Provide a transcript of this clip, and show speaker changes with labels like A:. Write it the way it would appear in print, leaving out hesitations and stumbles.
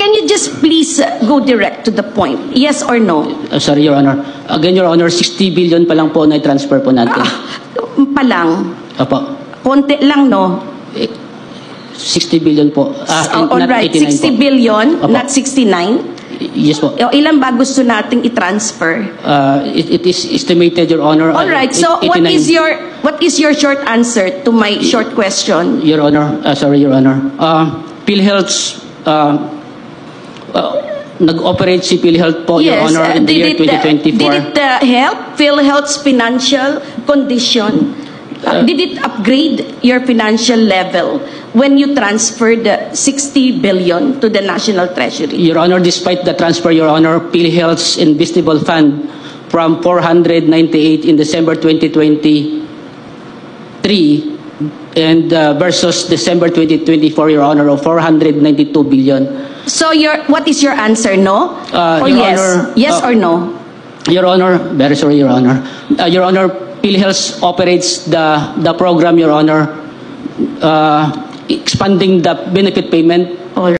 A: Can you just please go direct to the point? Yes or no?
B: Sorry, Your Honor. Again, Your Honor, 60 billion pa lang po na transfer po natin.
A: Palang.
B: Opo.
A: Konti lang, no?
B: 60 billion po.
A: All
B: Not
A: right,
B: 89
A: 60
B: po.
A: billion,
B: Opo.
A: not 69?
B: Yes po.
A: O, ilan ba gusto nating i-transfer?
B: It is estimated, Your Honor.
A: All right, so
B: 89.
A: what is your short answer to my short question?
B: Your Honor, sorry, Your Honor. PhilHealth's nag-operate si PhilHealth po, Your Honor, in the year 2024.
A: Did it help PhilHealth's financial condition? Did it upgrade your financial level when you transferred the 60 billion to the National Treasury?
B: Your Honor, despite the transfer, Your Honor, PhilHealth's investable fund from 498 in December 2023 and versus December 2024, Your Honor, of 492 billion.
A: So what is your answer, no? Or
B: Your
A: yes?
B: Honor,
A: Yes or no?
B: Your Honor, very sorry, Your Honor. Your Honor, PhilHealth operates the program, Your Honor, expanding the benefit payment